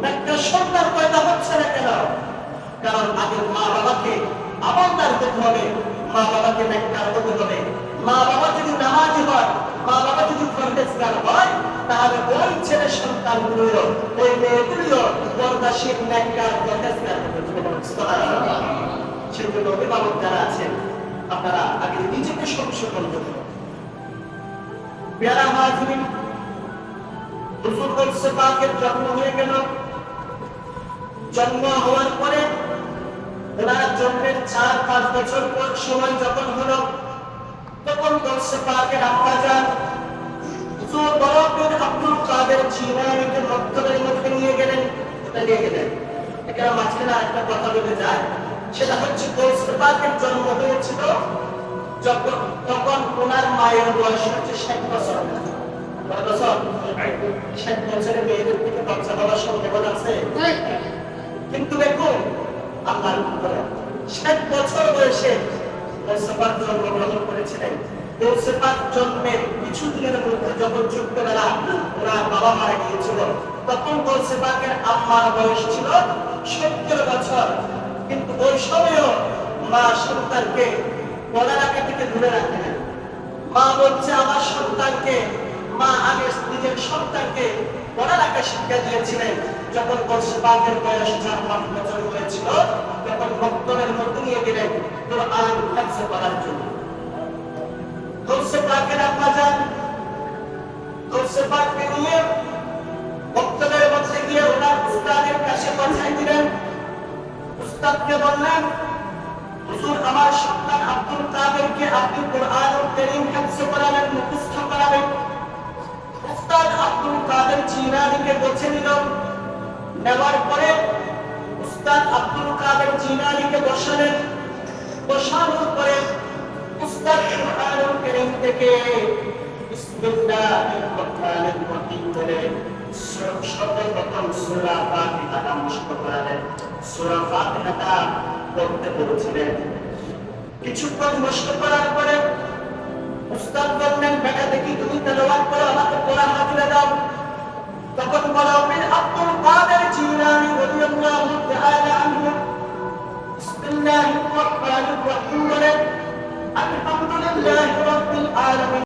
নেককার সন্তান পয়দা হচ্ছে না কেন? কারণ আগে মা বাবাকে আমানদার হতে হবে, মা বাবাকে নেককার হতে হবে। মা বাবা যদি নামাজি হয়, মা বাবা যদি পরহেজগার হয়, তাহলে ওই ছেলে সন্তানগুলো, ওই মেয়েগুলো পর্দাশীল, নেককার, পরহেজগার হতে হবে। সুবহানাল্লাহ। সেজন্য অভিভাবক যারা আছেন, আপনারা আগে নিজেকে সংশোধন করুন। প্যারা হাজরিন, হুজুর গৌসে পাকের জন্ম হয়ে গেল। জন্ম হওয়ার পরে ওনার জন্মের 4-5 বছর পর সময় যখন হলো, তখন গৌসে পাকের আব্বা যান হুজুর বরকত আব্দুল কাদের জিলানীকে মক্তবের মধ্যে নিয়ে গেলেন। এখানে মাঝখানে একটা কথা বলে যায়, সেটা হচ্ছে গৌসে পাকের জন্ম হয়েছিল তখন ওনার মায়ের বয়স হচ্ছে 60 বছর। 60 বছরের মেয়েদের থেকে বাচ্চা হওয়ার সম্ভাবনা আছে? কিন্তু দেখুন আল্লাহর উপরে 60 বছর বয়সে গৌসে পাক জন্মগ্রহণ করেছিলেন। গৌসে পাক জন্মের কিছুদিনের মধ্যে যখন ছোটবেলা ওনার বাবা মারা গিয়েছিল, তখন গৌসে পাকের আম্মার বয়স ছিল 70 বছর। কিন্তু ওই সময়ও মা সন্তানকে পড়ালেখা থেকে দূরে রাখেন। মা বলছে আমার সন্তানকে, মা আগে নিজের সন্তানকে পড়ালেখা শিক্ষা দিয়েছিলেন। যখন গৌসে পাকের বয়স 4-5 বছর হয়েছিল, তখন মক্তবের মধ্যে নিয়ে গেলেন কোরআন হিফজ করার জন্য। গৌসে পাকের আম্মা যান গৌসে পাককে নিয়ে মক্তবের মধ্যে গিয়ে ওনার উস্তাদের কাছে পাঠিয়ে দিলেন। উস্তাদকে বললেন, হুজুর আমার সন্তান আব্দুল কাদেরকে আপনি কোরআনুল কারীম হিফজ করাবেন, মুখস্থ করাবেন। উস্তাদ আব্দুল কাদের জিলানীকে বেছে নিল। নেওয়ার পরে উস্তাদ আব্দুল কাদের জিলানীকে বসালেন। বসানোর পরে উস্তাদ কোরআনুল কারীম থেকে বিসমিল্লাহির রহমানির রহিম বলে সর্বপ্রথম সূরা ফাতিহা মুখস্থ করালেন। সূরা ফাতিহাটা পড়তে বলেছিলেন। কিছুক্ষণ মুখস্থ করার পরে উস্তাদ বললেন, বেটা দেখি তুমি তেলাওয়াত করো, আমাকে পড়া হাজিরা দাও। তখন বলা হবে আব্দুল কাদের জিলানী রাদিয়াল্লাহু তাআলা আনহু বিসমিল্লাহির রহমানির রহিম বলে আলহামদুলিল্লাহি রাব্বিল আলামিন।